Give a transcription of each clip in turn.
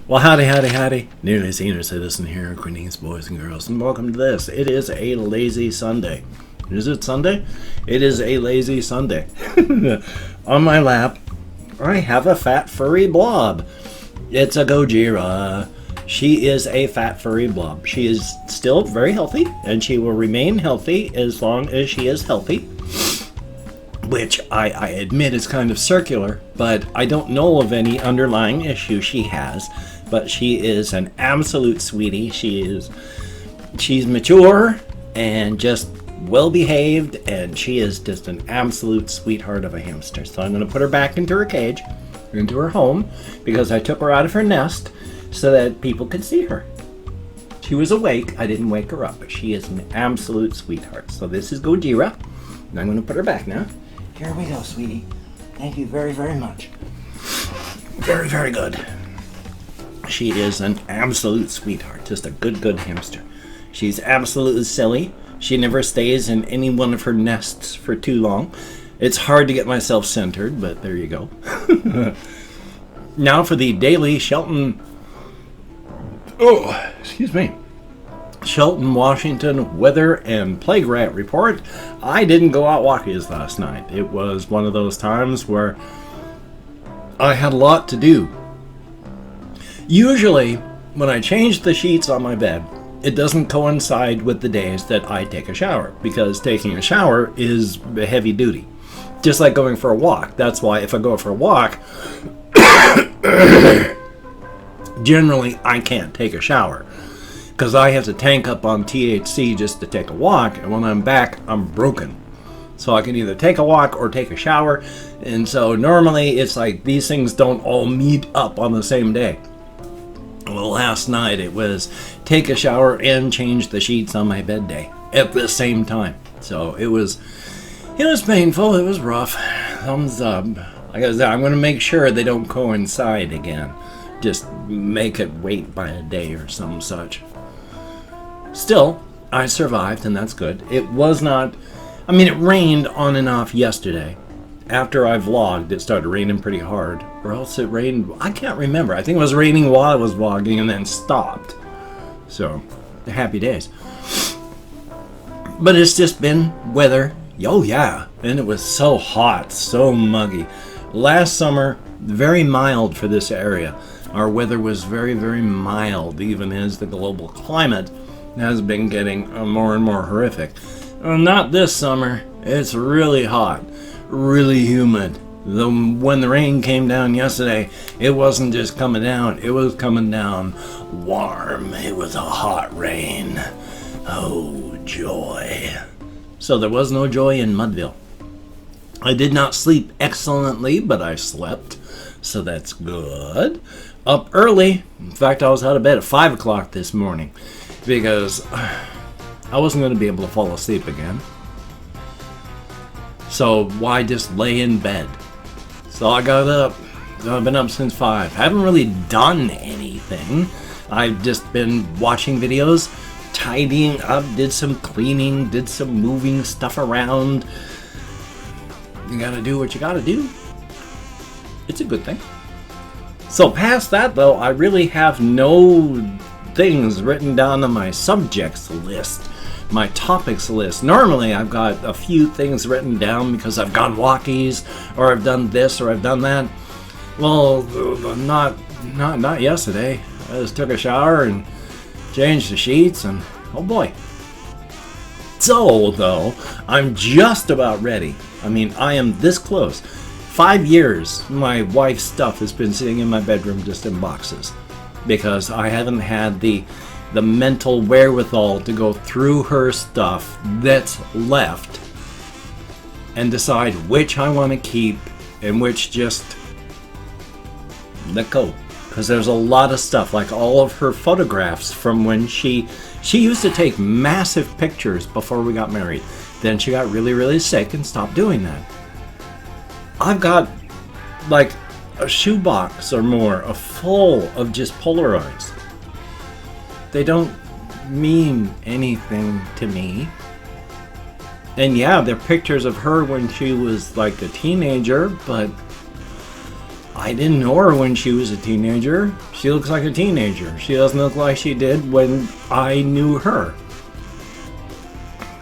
Well, howdy. Nearly Senior Citizen here, greetings, boys and girls, and welcome to this. It is a lazy Sunday. Is it Sunday? It is a lazy Sunday. On my lap, I have a fat furry blob. It's a Gojira. She is a fat furry blob. She is still very healthy, and she will remain healthy as long as she is healthy. Which I admit is kind of circular, but I don't know of any underlying issue she has. But she is an absolute sweetie. She's mature and just well behaved, and she is just an absolute sweetheart of a hamster. So I'm going to put her back into her cage, into her home, because I took her out of her nest so that people could see her. She was awake. I didn't wake her up, but she is an absolute sweetheart. So this is Gojira, and I'm going to put her back now. Here we go, sweetie. Thank you very, very much. Very, very good. She is an absolute sweetheart. Just a good hamster. She's absolutely silly. She never stays in any one of her nests for too long. It's hard to get myself centered, but there you go. Now for the daily Shelton... Oh, excuse me. Shelton, Washington weather and plague rat report. I didn't go out walkies last night. It was one of those times where I had a lot to do. Usually, when I change the sheets on my bed, it doesn't coincide with the days that I take a shower, because taking a shower is heavy duty. Just like going for a walk. That's why if I go for a walk, generally I can't take a shower, because I have to tank up on THC just to take a walk, and when I'm back, I'm broken. So I can either take a walk or take a shower, and so normally it's like these things don't all meet up on the same day. Well, last night it was take a shower and change the sheets on my bed day at the same time. So it was painful, it was rough. Thumbs up. Like I said, I'm going to make sure they don't coincide again. Just make it wait by a day or some such. Still, I survived, and that's good. It was not... I mean, it rained on and off yesterday. After I vlogged, it started raining pretty hard. Or else it rained... I can't remember. I think it was raining while I was vlogging and then stopped. So, happy days. But it's just been weather. Oh, yeah. And it was so hot, so muggy. Last summer, very mild for this area. Our weather was very, very mild, even as the global climate has been getting more and more horrific. Not this summer. It's really hot, really humid. When the rain came down yesterday, it wasn't just coming down, it was coming down warm. It was a hot rain. Oh, joy. So there was no joy in Mudville. I did not sleep excellently, but I slept, so that's good. Up early. In fact, I was out of bed at 5 o'clock this morning because I wasn't going to be able to fall asleep again. So why just lay in bed? So I got up. I've been up since 5. Haven't really done anything. I've just been watching videos, tidying up, did some cleaning, did some moving stuff around. You gotta do what you gotta do. It's a good thing. So past that, though, I really have no things written down on my subjects list, my topics list. Normally, I've got a few things written down because I've gone walkies, or I've done this, or I've done that. Well, not yesterday. I just took a shower and changed the sheets, and oh boy. So, though, I'm just about ready. I mean, I am this close. 5 years, my wife's stuff has been sitting in my bedroom just in boxes because I haven't had the mental wherewithal to go through her stuff that's left and decide which I want to keep and which just let go. Because there's a lot of stuff, like all of her photographs from when she used to take massive pictures before we got married. Then she got really, really sick and stopped doing that. I've got like a shoebox or more full of just Polaroids. They don't mean anything to me. And yeah, they're pictures of her when she was like a teenager, but I didn't know her when she was a teenager. She looks like a teenager. She doesn't look like she did when I knew her.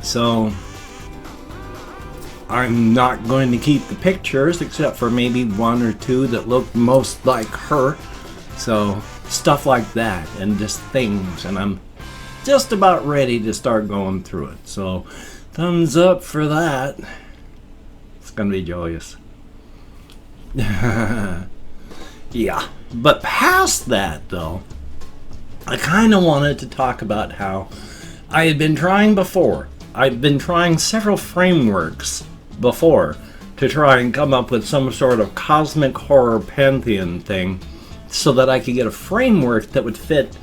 So I'm not going to keep the pictures except for maybe one or two that look most like her. So stuff like that and just things, and I'm just about ready to start going through it. So thumbs up for that. It's gonna be joyous. Yeah, but past that though, I kind of wanted to talk about how I had been trying before. I've been trying several frameworks before to try and come up with some sort of cosmic horror pantheon thing so that I could get a framework that would fit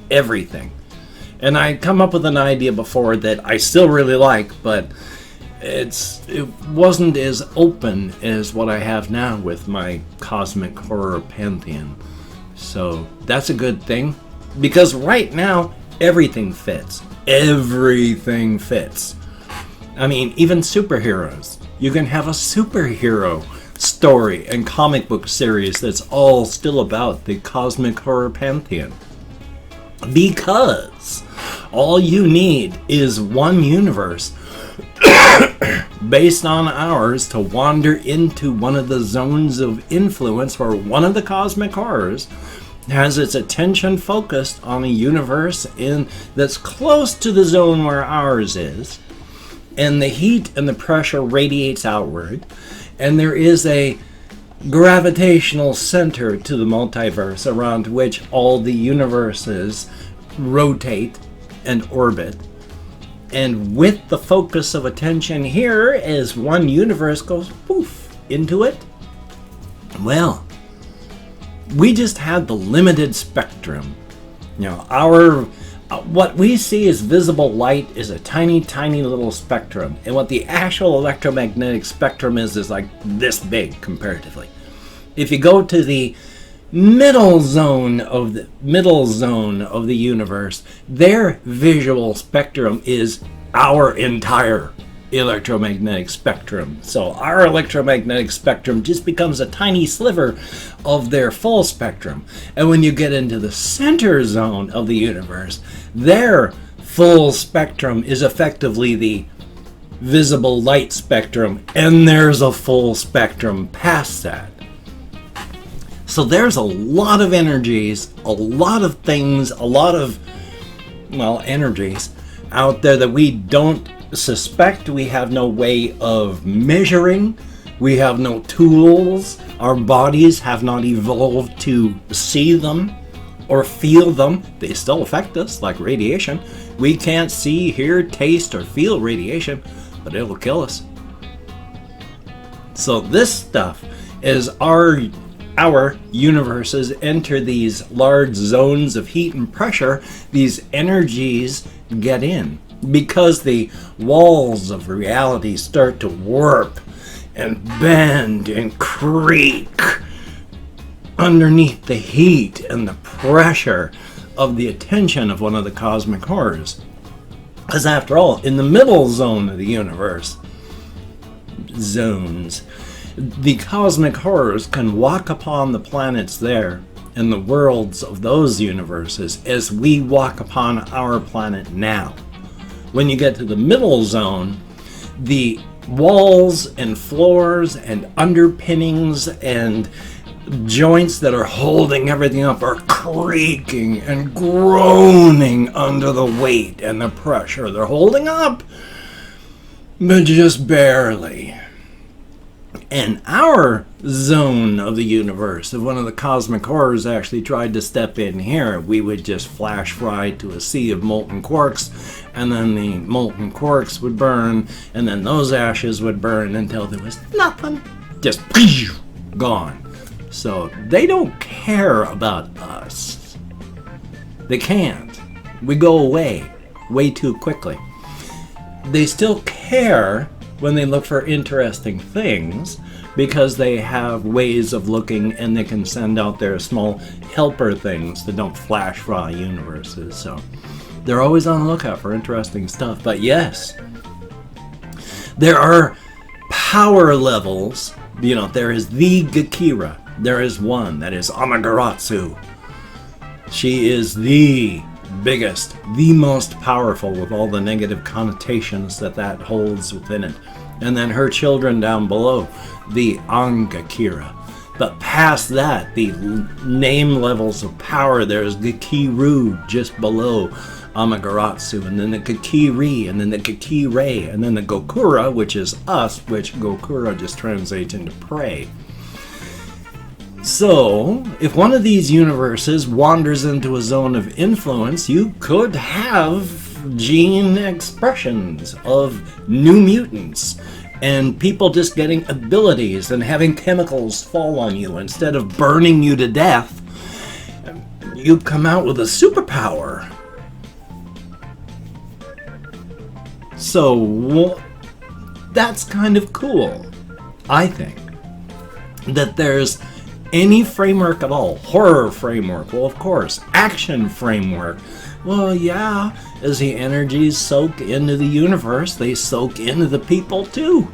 everything. And I'd come up with an idea before that I still really like, but it wasn't as open as what I have now with my cosmic horror pantheon. So that's a good thing, because right now everything fits. Everything fits. I mean, even superheroes. You can have a superhero story and comic book series that's all still about the cosmic horror pantheon. Because all you need is one universe based on ours to wander into one of the zones of influence where one of the cosmic horrors has its attention focused on a universe that's close to the zone where ours is, and the heat and the pressure radiates outward, and there is a gravitational center to the multiverse around which all the universes rotate and orbit. And with the focus of attention here, as one universe goes poof into it, well, we just had the limited spectrum. You know, what we see as visible light is a tiny, tiny little spectrum. And what the actual electromagnetic spectrum is like this big comparatively. If you go to the middle zone of the universe, their visual spectrum is our entire electromagnetic spectrum. So our electromagnetic spectrum just becomes a tiny sliver of their full spectrum. And when you get into the center zone of the universe, their full spectrum is effectively the visible light spectrum, and there's a full spectrum past that. So there's a lot of energies, a lot of things, a lot of, well, energies out there that we don't suspect. We have no way of measuring. We have no tools. Our bodies have not evolved to see them or feel them. They still affect us, like radiation. We can't see, hear, taste, or feel radiation, but it'll kill us. So this stuff is our universes enter these large zones of heat and pressure. These energies get in because the walls of reality start to warp and bend and creak underneath the heat and the pressure of the attention of one of the cosmic horrors. Because after all, in the middle zone of the universe, zones, the cosmic horrors can walk upon the planets there and the worlds of those universes as we walk upon our planet now. When you get to the middle zone, the walls and floors and underpinnings and joints that are holding everything up are creaking and groaning under the weight and the pressure. They're holding up, but just barely. And our zone of the universe, if one of the cosmic horrors actually tried to step in here, we would just flash fry to a sea of molten quarks, and then the molten quarks would burn, and then those ashes would burn until there was nothing, just gone. So they don't care about us. They can't. We go away way too quickly. They still care when they look for interesting things, because they have ways of looking and they can send out their small helper things that don't flash fry universes. So they're always on the lookout for interesting stuff. But yes, there are power levels. You know, there is the Gojira, there is one that is Amaterasu. She is the biggest, the most powerful, with all the negative connotations that holds within it. And then her children down below, the Angakira. But past that, the name levels of power, there's Gakiru just below Amaterasu, and then the Kakiri, and then the Kakire, and then the Gokura, which is us, which Gokura just translates into prey. So, if one of these universes wanders into a zone of influence, you could have gene expressions of new mutants, and people just getting abilities and having chemicals fall on you. Instead of burning you to death, you come out with a superpower. So, that's kind of cool, I think, that there's any framework at all. Horror framework, well, of course. Action framework, well, yeah. As the energies soak into the universe, they soak into the people too.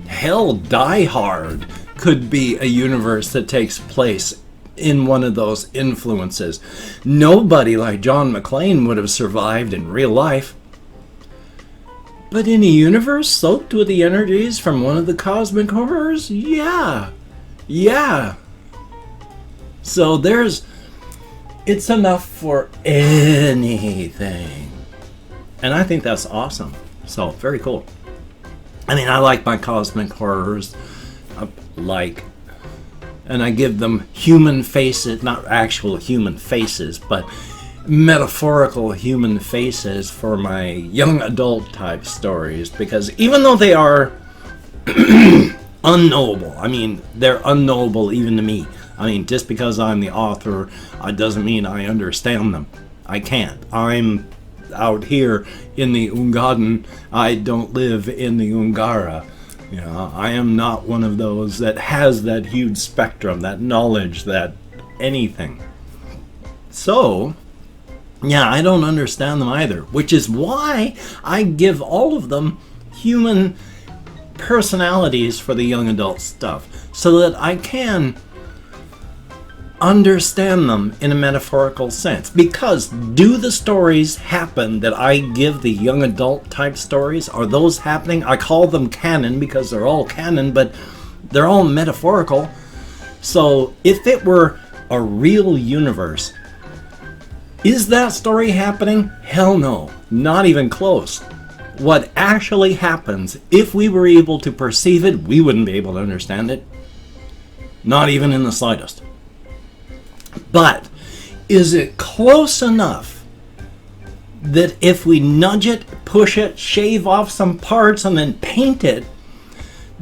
Hell, Die Hard could be a universe that takes place in one of those influences. Nobody like John McClane would have survived in real life. But in a universe soaked with the energies from one of the cosmic horrors, yeah. So it's enough for anything. And I think that's awesome. So, very cool. I mean, I like my cosmic horrors. And I give them human faces, not actual human faces, but metaphorical human faces for my young adult type stories. Because even though they are unknowable. I mean, they're unknowable even to me. I mean, just because I'm the author, it doesn't mean I understand them. I can't. I'm out here in the Ungaden. I don't live in the Ungara. You know, I am not one of those that has that huge spectrum, that knowledge, that anything. So, yeah, I don't understand them either, which is why I give all of them human personalities for the young adult stuff, so that I can understand them in a metaphorical sense. Because do the stories happen that I give the young adult type stories? Are those happening? I call them canon because they're all canon, but they're all metaphorical. So if it were a real universe, is that story happening? Hell no, not even close. What actually happens, if we were able to perceive it, we wouldn't be able to understand it. Not even in the slightest. But is it close enough that if we nudge it, push it, shave off some parts, and then paint it,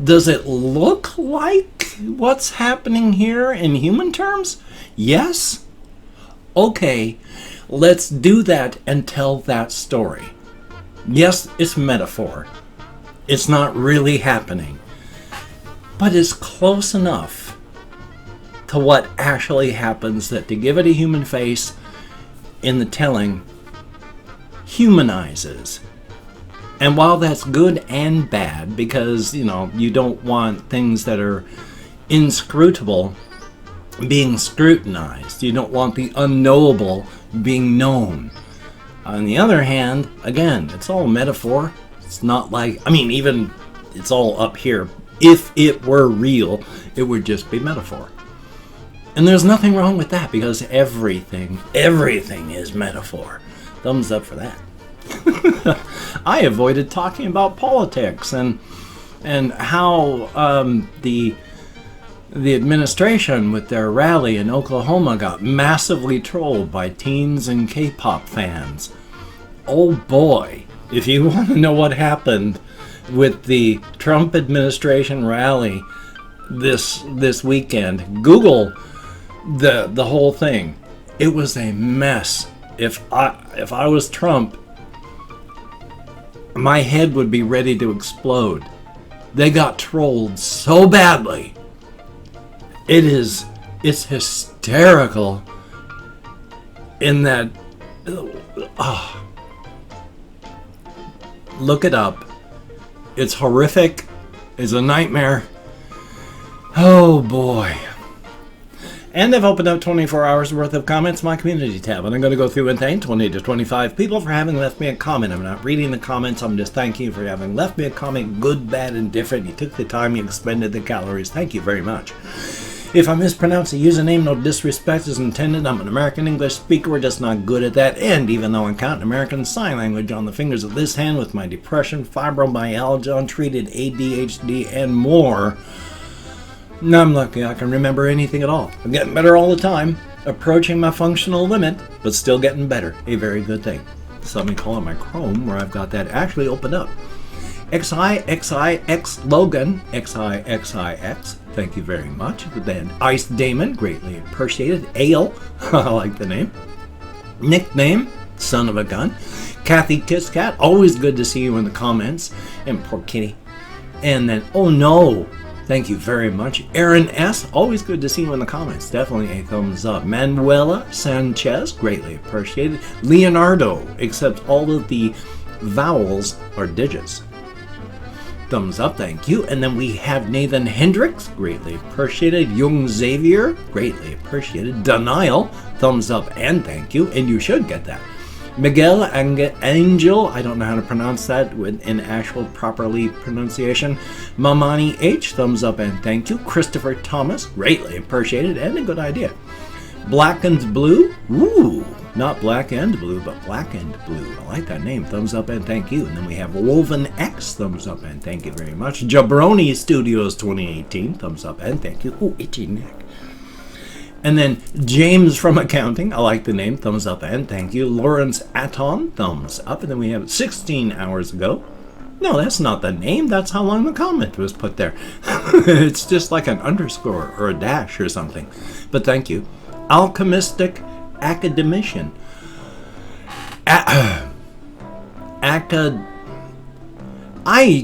does it look like what's happening here in human terms? Yes? Okay, let's do that and tell that story. Yes, it's metaphor. It's not really happening. But it's close enough to what actually happens that to give it a human face in the telling humanizes. And while that's good and bad, because, you know, you don't want things that are inscrutable being scrutinized. You don't want the unknowable being known. On the other hand, again, it's all metaphor. It's not like, I mean, even it's all up here. If it were real, it would just be metaphor. And there's nothing wrong with that, because everything is metaphor. Thumbs up for that. I avoided talking about politics and how the administration with their rally in Oklahoma got massively trolled by teens and K-pop fans. Oh boy, if you want to know what happened with the Trump administration rally this weekend, Google the whole thing. It was a mess. If I was Trump, my head would be ready to explode. They got trolled so badly. It's hysterical in that, look it up. It's horrific. It's a nightmare. Oh boy. And I've opened up 24 hours worth of comments in my community tab. And I'm going to go through and thank 20 to 25 people for having left me a comment. I'm not reading the comments. I'm just thanking you for having left me a comment, good, bad, and different. You took the time, you expended the calories. Thank you very much. If I mispronounce a username, no disrespect is intended. I'm an American English speaker. We're just not good at that. And even though I count American Sign Language on the fingers of this hand with my depression, fibromyalgia, untreated ADHD, and more, I'm lucky I can remember anything at all. I'm getting better all the time, approaching my functional limit, but still getting better. A very good thing. So let me call it my Chrome, where I've got that actually opened up. XIX Logan, XIX, thank you very much. Then Ice Damon, greatly appreciated. Ale, I like the name. Nickname, Son of a Gun. Kathy Kiss Cat, always good to see you in the comments. And poor kitty. And then, oh no, thank you very much. Aaron S., always good to see you in the comments. Definitely a thumbs up. Manuela Sanchez, greatly appreciated. Leonardo, except all of the vowels are digits. Thumbs up, thank you. And then we have Nathan Hendricks, greatly appreciated. Young Xavier, greatly appreciated. Denial, thumbs up and thank you. And you should get that. Miguel Angel, I don't know how to pronounce that in actual properly pronunciation. Mamani H, thumbs up and thank you. Christopher Thomas, greatly appreciated and a good idea. Black and Blue, ooh, not Black and Blue, but Black and Blue. I like that name, thumbs up and thank you. And then we have Woven X, thumbs up and thank you very much. Jabroni Studios 2018, thumbs up and thank you. Ooh, itchy neck. And then James from Accounting, I like the name, thumbs up and thank you. Lawrence Aton, thumbs up. And then we have 16 hours ago. No, that's not the name. That's how long the comment was put there. It's just like an underscore or a dash or something. But thank you. Alchemistic Academician. I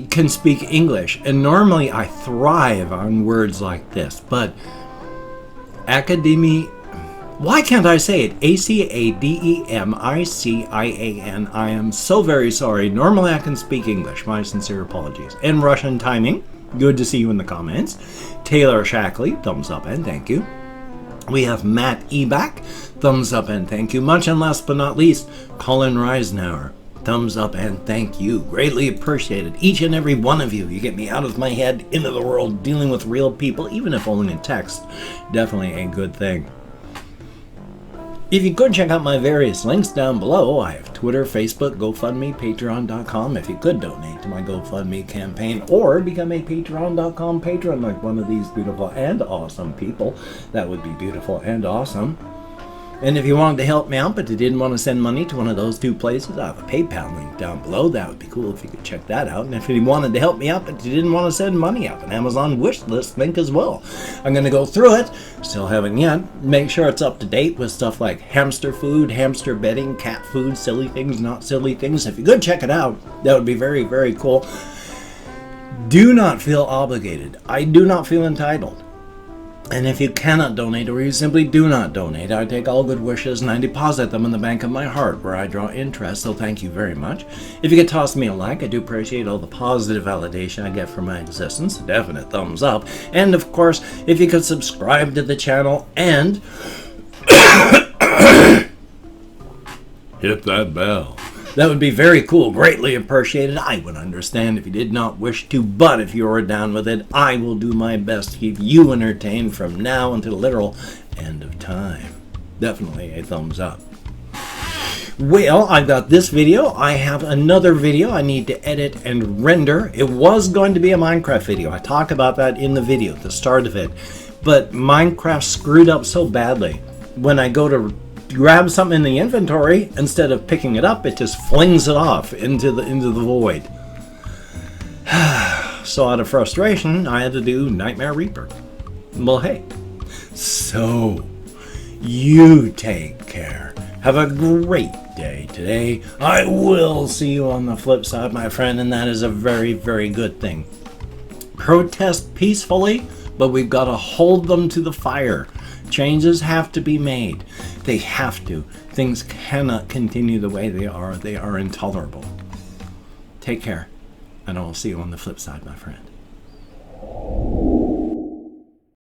can speak English, and normally I thrive on words like this, but Academy, why can't I say it? Academician. I am so very sorry. Normally I can speak English. My sincere apologies. And Russian timing. Good to see you in the comments. Taylor Shackley, thumbs up and thank you. We have Matt Eback, thumbs up and thank you. Much and last but not least, Colin Reisenauer, thumbs up and thank you. Greatly appreciated. Each and every one of you. You get me out of my head, into the world, dealing with real people, even if only in text. Definitely a good thing. If you could check out my various links down below, I have Twitter, Facebook, GoFundMe, Patreon.com. If you could donate to my GoFundMe campaign or become a Patreon.com patron like one of these beautiful and awesome people, that would be beautiful and awesome. And if you wanted to help me out but you didn't want to send money to one of those two places, I have a PayPal link down below. That would be cool if you could check that out. And if you wanted to help me out but you didn't want to send money, I have an Amazon wish list link as well. I'm going to go through it, still haven't yet, make sure it's up to date with stuff like hamster food, hamster bedding, cat food, silly things, not silly things. If you could check it out, that would be very, very cool. Do not feel obligated. I do not feel entitled. And if you cannot donate or you simply do not donate, I take all good wishes and I deposit them in the bank of my heart where I draw interest, so thank you very much. If you could toss me a like, I do appreciate all the positive validation I get from my existence, a definite thumbs up. And of course, if you could subscribe to the channel and hit that bell. That would be very cool, greatly appreciated. I would understand if you did not wish to, but if you are down with it, I will do my best to keep you entertained from now until the literal end of time. Definitely a thumbs up. Well, I've got this video. I have another video I need to edit and render. It was going to be a Minecraft video. I talk about that in the video, the start of it. But Minecraft screwed up so badly. When I go to grab something in the inventory, instead of picking it up, it just flings it off into the void. So out of frustration, I had to do Nightmare Reaper. Well, hey. So, you take care. Have a great day today. I will see you on the flip side, my friend, and that is a very, very good thing. Protest peacefully, but we've got to hold them to the fire. Changes have to be made. They have to. Things cannot continue the way they are. They are intolerable. Take care, and I will see you on the flip side, my friend.